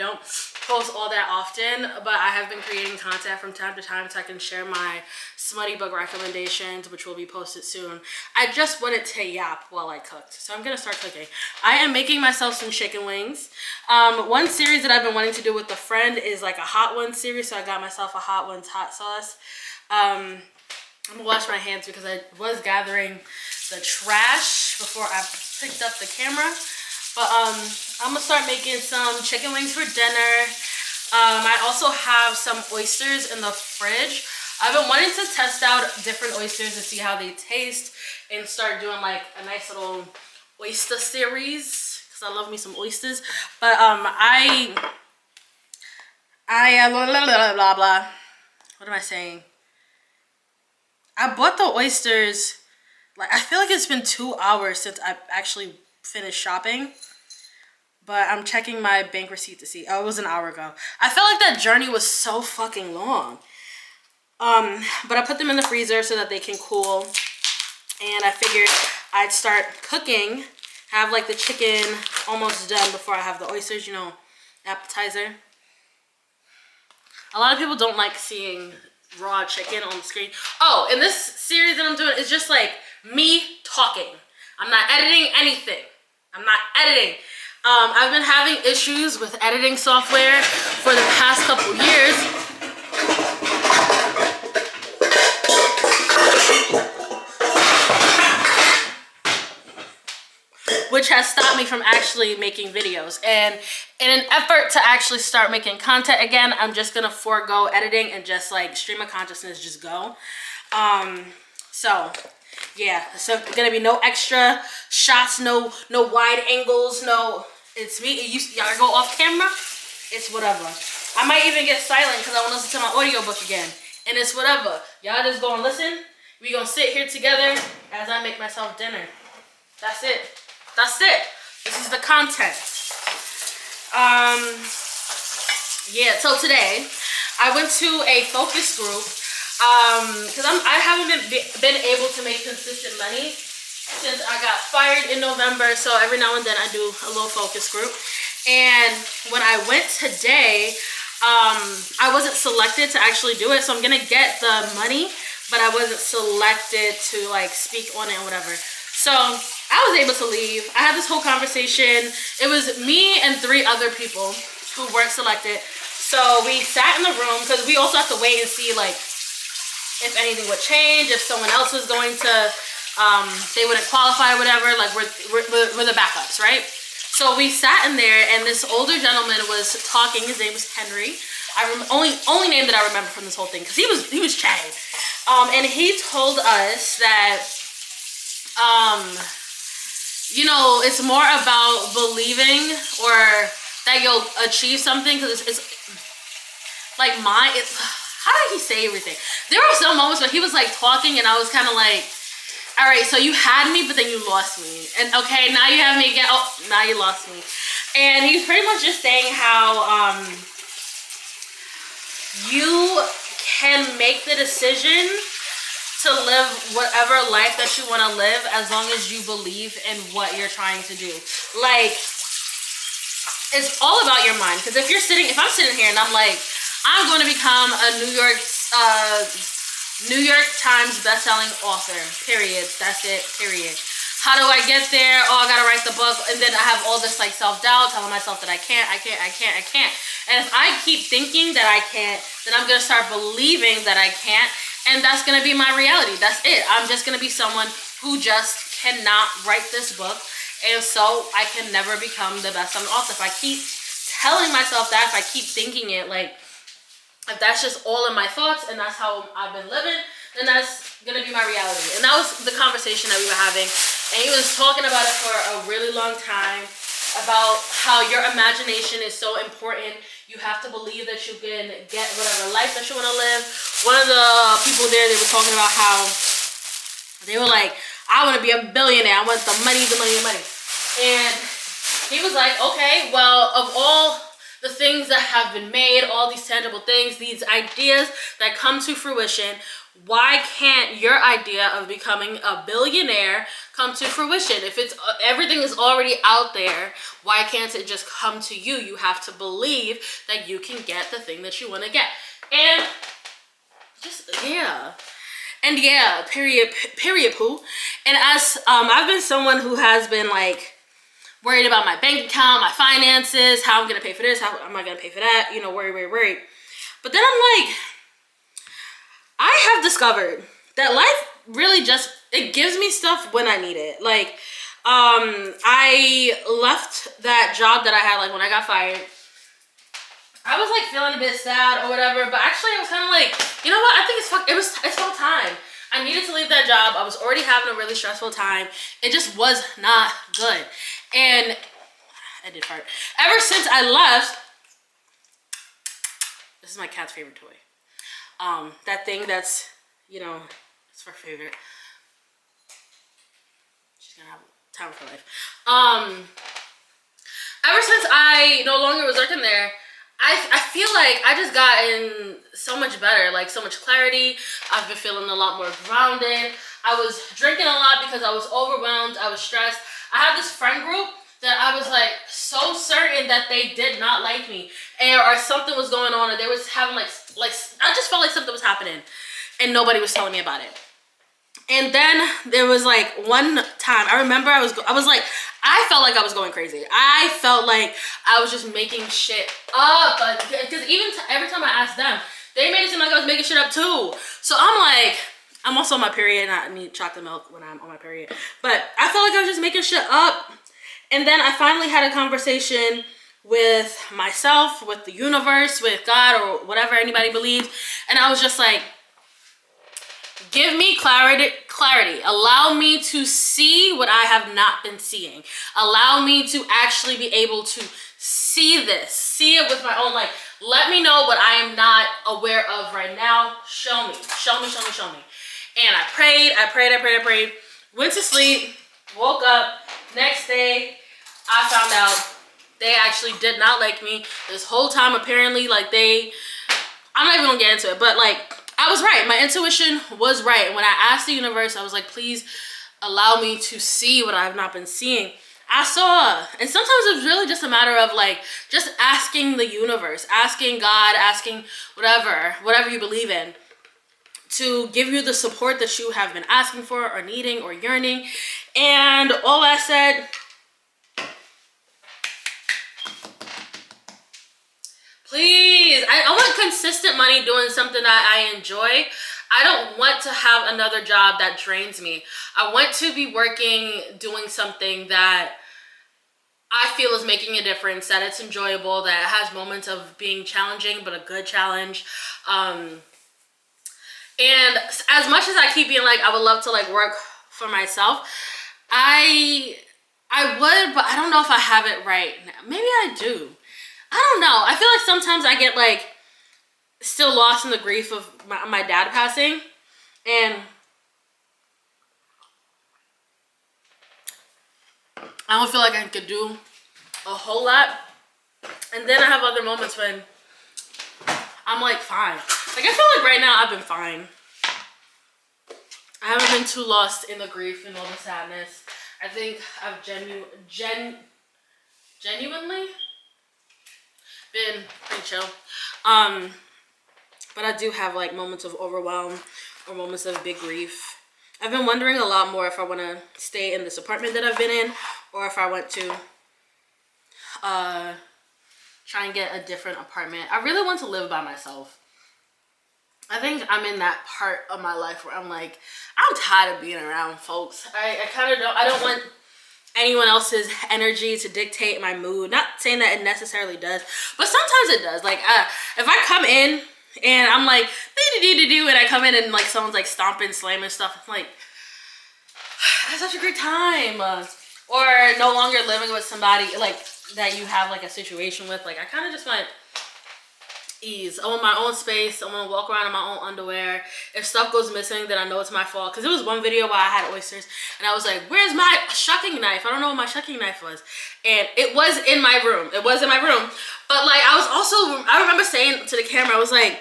don't post all that often, but I have been creating content from time to time so I can share my smutty book recommendations, which will be posted soon. I just wanted to yap while I cooked, so I'm gonna start cooking. I am making myself some chicken wings. One series that I've been wanting to do with a friend is like a hot ones series, so I got myself a hot ones hot sauce. I'm gonna wash my hands because I was gathering the trash before I picked up the camera. But I'm gonna start making some chicken wings for dinner. I also have some oysters in the fridge. I've been wanting to test out different oysters to see how they taste and start doing like a nice little oyster series because I love me some oysters. But I blah, blah, blah, blah, blah. What am I saying? I bought the oysters, like I feel like it's been 2 hours since I actually finished shopping, but I'm checking my bank receipt to see. Oh, it was an hour ago. I felt like that journey was so fucking long. But I put them in the freezer so that they can cool, and I figured I'd start cooking, have like the chicken almost done before I have the oysters, you know, appetizer. A lot of people don't like seeing raw chicken on the screen. Oh, and this series that I'm doing is just like me talking. I'm not editing anything. I'm not editing. I've been having issues with editing software for the past couple years. Which has stopped me from actually making videos. And in an effort to actually start making content again, I'm just gonna forego editing and just like stream of consciousness, just go. So yeah, so gonna be no extra shots, no wide angles, no, it's me. Y'all go off camera, it's whatever. I might even get silent because I want to listen to my audiobook again, and it's whatever. Y'all just go and listen. We gonna sit here together as I make myself dinner. That's it. That's it. This is the content. Yeah, so today I went to a focus group because I haven't been able to make consistent money since I got fired in November. So every now and then I do a little focus group. And when I went today, I wasn't selected to actually do it. So I'm gonna get the money, but I wasn't selected to like speak on it or whatever. So I was able to leave. I had this whole conversation. It was me and 3 other people who weren't selected. So we sat in the room because we also have to wait and see like if anything would change, if someone else was going to, they wouldn't qualify or whatever. Like we're the backups, right? So we sat in there and this older gentleman was talking. His name was Henry. Only name that I remember from this whole thing because he was chatting. And he told us that you know, it's more about believing or that you'll achieve something because it's like how did he say everything? There were some moments where he was like talking and I was kind of like, all right, so you had me, but then you lost me. And okay, now you have me again. Oh, now you lost me. And he's pretty much just saying how you can make the decision to live whatever life that you want to live as long as you believe in what you're trying to do. Like, it's all about your mind. Because if I'm sitting here and I'm like, I'm going to become a New York Times bestselling author, period. That's it, period. How do I get there? Oh, I got to write the book. And then I have all this like self-doubt, telling myself that I can't. And if I keep thinking that I can't, then I'm going to start believing that I can't. And that's going to be my reality. That's it. I'm just going to be someone who just cannot write this book. And so I can never become the best-selling author. If I keep telling myself that, if I keep thinking it, like, if that's just all in my thoughts and that's how I've been living, then that's going to be my reality. And that was the conversation that we were having. And he was talking about it for a really long time, about how your imagination is so important. You have to believe that you can get whatever life that you want to live. One of the people there, they were talking about how they were like, I want to be a billionaire. I want the money. And he was like, okay, well, of all the things things that have been made, all these tangible things, these ideas that come to fruition. Why can't your idea of becoming a billionaire come to fruition? If it's everything is already out there, why can't it just come to you? You have to believe that you can get the thing that you want to get. And just, yeah. And yeah, period poo. And as I've been someone who has been like worried about my bank account, my finances, how I'm gonna pay for this, how am I gonna pay for that, you know, worried. But then I'm like, I have discovered that life really just, it gives me stuff when I need it. Like, I left that job that I had, like when I got fired. I was like feeling a bit sad or whatever, but actually I was kind of like, you know what? I think it's about time. I needed to leave that job. I was already having a really stressful time. It just was not good. And I did fart. Ever since I left, this is my cat's favorite toy. That thing that's, you know, it's her favorite. She's gonna have time for life. Ever since I no longer was working there, I feel like I just gotten so much better, like so much clarity. I've been feeling a lot more grounded. I was drinking a lot because I was overwhelmed. I was stressed. I had this friend group that I was like so certain that they did not like me, or something was going on, or they was having like I just felt like something was happening, and nobody was telling me about it. And then there was like one time I remember I felt like I was going crazy. I felt like I was just making shit up, because every time I asked them, they made it seem like I was making shit up too. So I'm like, I'm also on my period and I need chocolate milk when I'm on my period, but I felt like I was just making shit up. And then I finally had a conversation with myself, with the universe, with God, or whatever anybody believes, and I was just like, give me clarity. Allow me to see what I have not been seeing. Allow me to actually be able to see this, see it with my own light. Let me know what I am not aware of right now. Show me. And I prayed, went to sleep, woke up, next day, I found out they actually did not like me this whole time. Apparently, like I'm not even gonna get into it, but like, I was right. My intuition was right. And when I asked the universe, I was like, please allow me to see what I have not been seeing. I saw. And sometimes it's really just a matter of like, just asking the universe, asking God, asking whatever you believe in, to give you the support that you have been asking for or needing or yearning. And all I said, please, I want consistent money doing something that I enjoy. I don't want to have another job that drains me. I want to be working, doing something that I feel is making a difference, that it's enjoyable, that it has moments of being challenging, but a good challenge. And as much as I keep being like, I would love to like work for myself, I would, but I don't know if I have it right now. Maybe I do. I don't know. I feel like sometimes I get like still lost in the grief of my dad passing, and I don't feel like I could do a whole lot. And then I have other moments when I'm like fine. Like I feel like right now I've been fine. I haven't been too lost in the grief and all the sadness. I think I've genuinely been pretty chill. But I do have like moments of overwhelm or moments of big grief. I've been wondering a lot more if I want to stay in this apartment that I've been in, or if I want to try and get a different apartment. I really want to live by myself. I think I'm in that part of my life where I'm like, I'm tired of being around folks. I don't want anyone else's energy to dictate my mood. Not saying that it necessarily does, but sometimes it does. Like if I come in and I'm like and I come in and like someone's like stomping, slamming stuff, I'm like, I had such a great time. Or no longer living with somebody like that you have like a situation with. Like I kind of just want ease. I want my own space. I want to walk around in my own underwear. If stuff goes missing, then I know it's my fault. Because there was one video where I had oysters and I was like, where's my shucking knife? I don't know what my shucking knife was. And it was in my room. But like I was also I remember saying to the camera, I was like,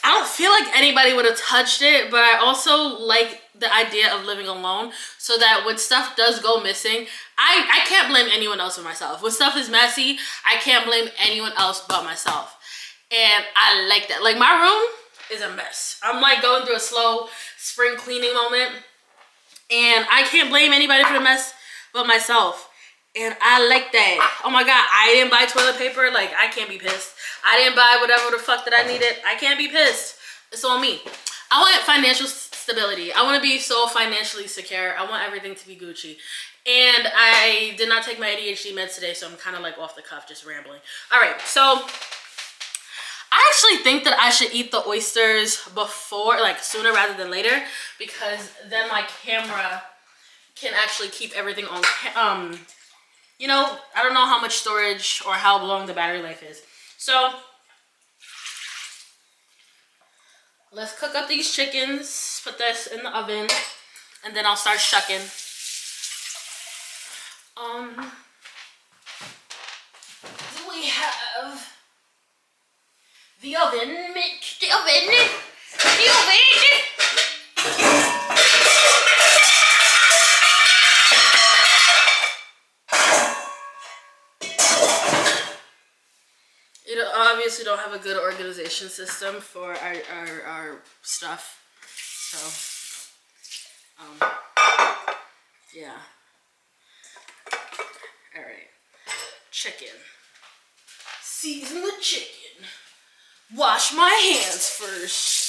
I don't feel like anybody would have touched it, but I also like the idea of living alone so that when stuff does go missing, I can't blame anyone else but myself. When stuff is messy, I can't blame anyone else but myself. And I like that. Like, my room is a mess. I'm like going through a slow spring cleaning moment, and I can't blame anybody for the mess but myself. And I like that. Oh my God, I didn't buy toilet paper. Like, I can't be pissed. I didn't buy whatever the fuck that I needed. I can't be pissed. It's on me. I want financial stability. I want to be so financially secure. I want everything to be Gucci. And I did not take my ADHD meds today, so I'm kind of like off the cuff, just rambling. All right, so I actually think that I should eat the oysters before, like sooner rather than later, because then my camera can actually keep everything on, you know, I don't know how much storage or how long the battery life is. So let's cook up these chickens, put this in the oven, and then I'll start shucking. Do we have the oven, Mitch? The oven! The oven! You know, obviously don't have a good organization system for our stuff. So, yeah. All right. Chicken. Season the chicken. Wash my hands first.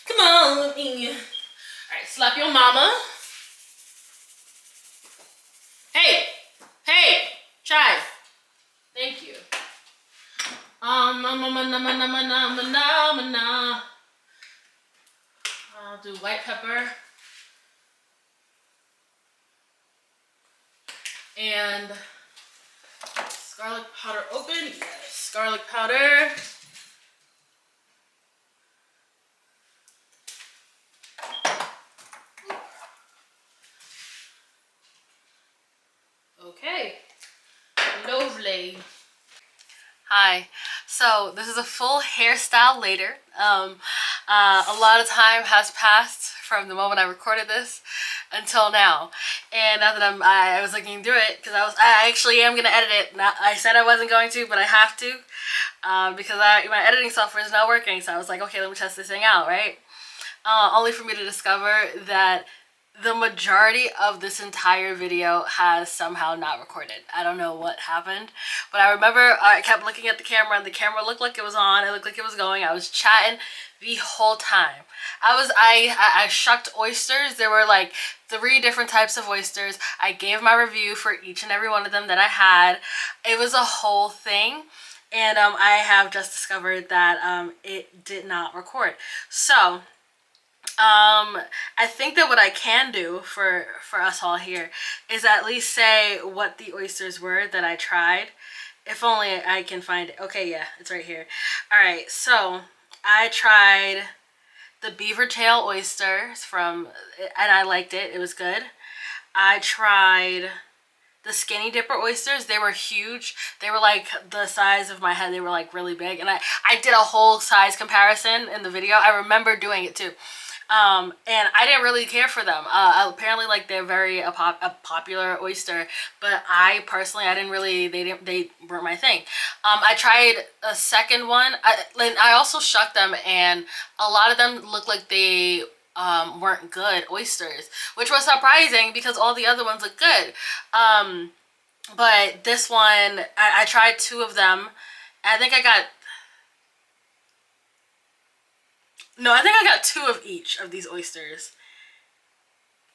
Come on. All right, slap your mama. Hey, hey, try. Thank you. I'll do white pepper and garlic powder open. Yes, garlic powder. Okay, lovely. Hi, so this is a full hairstyle later. A lot of time has passed from the moment I recorded this until now, and now that I was looking through it because I actually am gonna edit it. I said I wasn't going to, but I have to because my editing software is not working. So I was like, okay, let me test this thing out, right? Only for me to discover that the majority of this entire video has somehow not recorded. I don't know what happened, but I remember I kept looking at the camera and the camera looked like it was on. It looked like it was going. I was chatting the whole time. I shucked oysters. There were like 3 different types of oysters. I gave my review for each and every one of them that I had. It was a whole thing. And I have just discovered that it did not record. So I think that what I can do for us all here is at least say what the oysters were that I tried. If only I can find it. Okay, yeah, it's right here. All right, so I tried the beaver tail oysters and I liked it. It was good. I tried the skinny dipper oysters. They were huge. They were like the size of my head. They were like really big. And I did a whole size comparison in the video. I remember doing it too. And I didn't really care for them. Apparently, like, they're very a popular oyster, but I personally, I didn't really, they weren't my thing. I tried a second one. I also shucked them, and a lot of them looked like they weren't good oysters, which was surprising because all the other ones look good. But this one, I tried 2 of them. I think I got 2 of each of these oysters.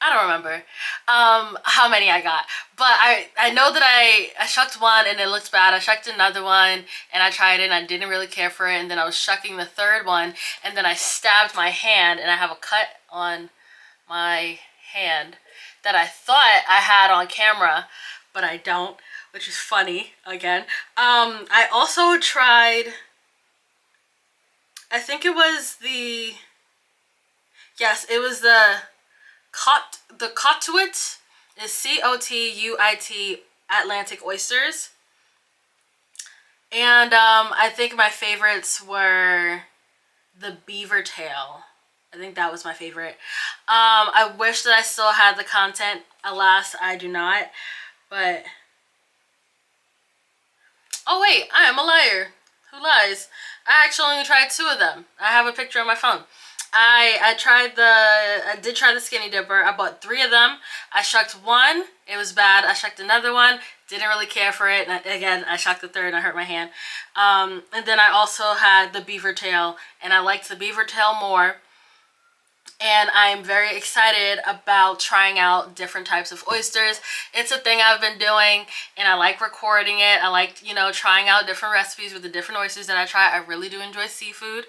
I don't remember how many I got, but I know that I shucked one and it looked bad. I shucked another one and I tried it and I didn't really care for it, and then I was shucking the 3rd one and then I stabbed my hand and I have a cut on my hand that I thought I had on camera, but I don't, which is funny again. I also tried, I think it was the the Cotuit is C-O-T-U-I-T Atlantic oysters. And I think my favorites were the beaver tail. I think that was my favorite. I wish that I still had the content. Alas, I do not. But oh wait, I am a liar. Who lies? I actually only tried 2 of them. I have a picture on my phone. I did try the skinny dipper. I bought 3 of them. I shucked 1. It was bad. I shucked another one. Didn't really care for it. And again, I shucked the 3rd and I hurt my hand. And then I also had the beaver tail, and I liked the beaver tail more. And I'm very excited about trying out different types of oysters. It's a thing I've been doing, and I like recording it. I like, you know, trying out different recipes with the different oysters that I try. I really do enjoy seafood.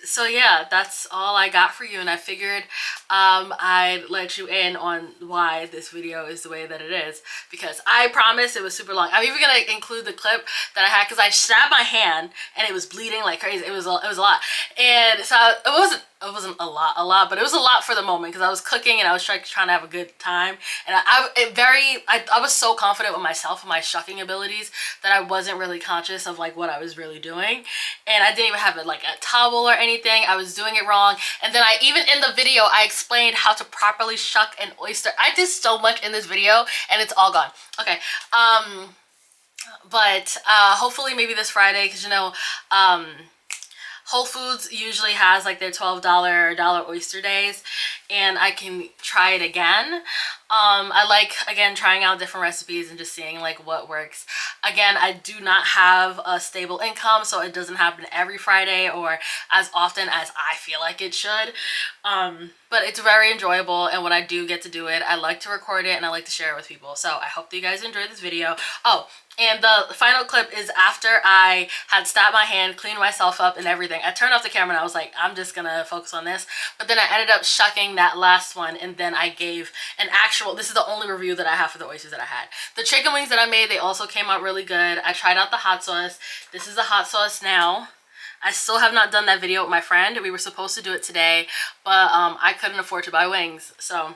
So yeah, that's all I got for you, and I figured I'd let you in on why this video is the way that it is, because I promise it was super long. I'm even gonna include the clip that I had, because I stabbed my hand and it was bleeding like crazy. It was a lot, and so it wasn't a lot, but it was a lot for the moment, because I was cooking and I was trying to have a good time, and I was so confident with myself and my shucking abilities that I wasn't really conscious of like what I was really doing, and I didn't even have like a towel or anything. I was doing it wrong, and then even in the video I explained how to properly shuck an oyster. I did so much in this video and it's all gone. Okay, but hopefully maybe this Friday, because you know, Whole Foods usually has like their $12 or $1 oyster days, and I can try it again. I like, again, trying out different recipes and just seeing like what works. Again, I do not have a stable income, so it doesn't happen every Friday or as often as I feel like it should. But it's very enjoyable, and when I do get to do it, I like to record it and I like to share it with people. So I hope that you guys enjoyed this video. Oh, and the final clip is after I had stabbed my hand, cleaned myself up and everything. I turned off the camera and I was like, I'm just gonna focus on this. But then I ended up shucking that last one, and then I gave an actual, this is the only review that I have for the oysters that I had. The chicken wings that I made, they also came out really good. I tried out the hot sauce. This is the hot sauce now. I still have not done that video with my friend. We were supposed to do it today, but I couldn't afford to buy wings. So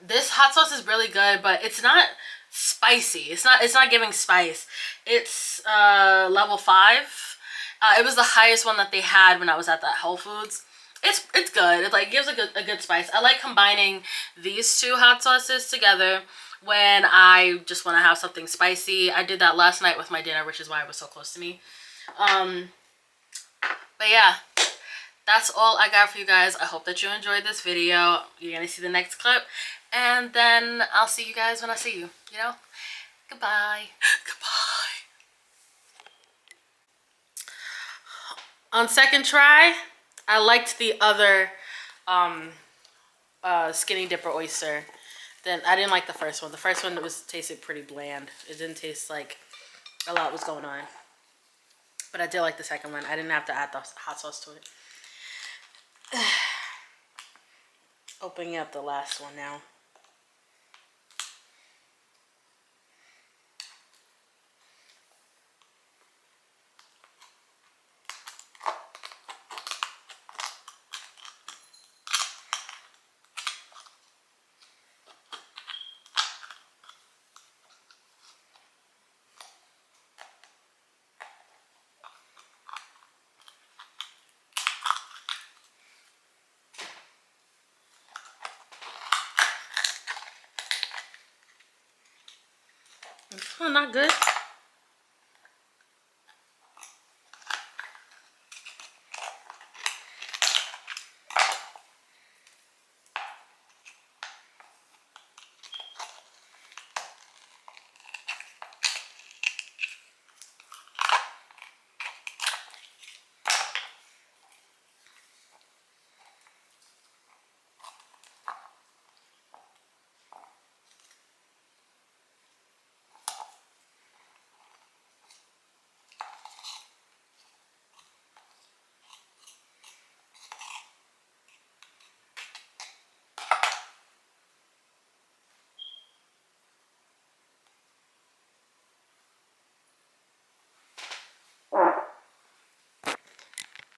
this hot sauce is really good, but it's not spicy. It's not giving spice. It's level 5. It was the highest one that they had when I was at that Whole Foods. It's good. It like gives a good spice. I like combining these 2 hot sauces together when I just want to have something spicy. I did that last night with my dinner, which is why it was so close to me. But yeah, that's all I got for you guys. I hope that you enjoyed this video. You're gonna see the next clip, and then I'll see you guys when I see you, you know? Goodbye. Goodbye. On second try, I liked the other skinny dipper oyster. Then I didn't like the first one. The first one tasted pretty bland. It didn't taste like a lot was going on. But I did like the second one. I didn't have to add the hot sauce to it. Opening up the last one now. Oh, not good.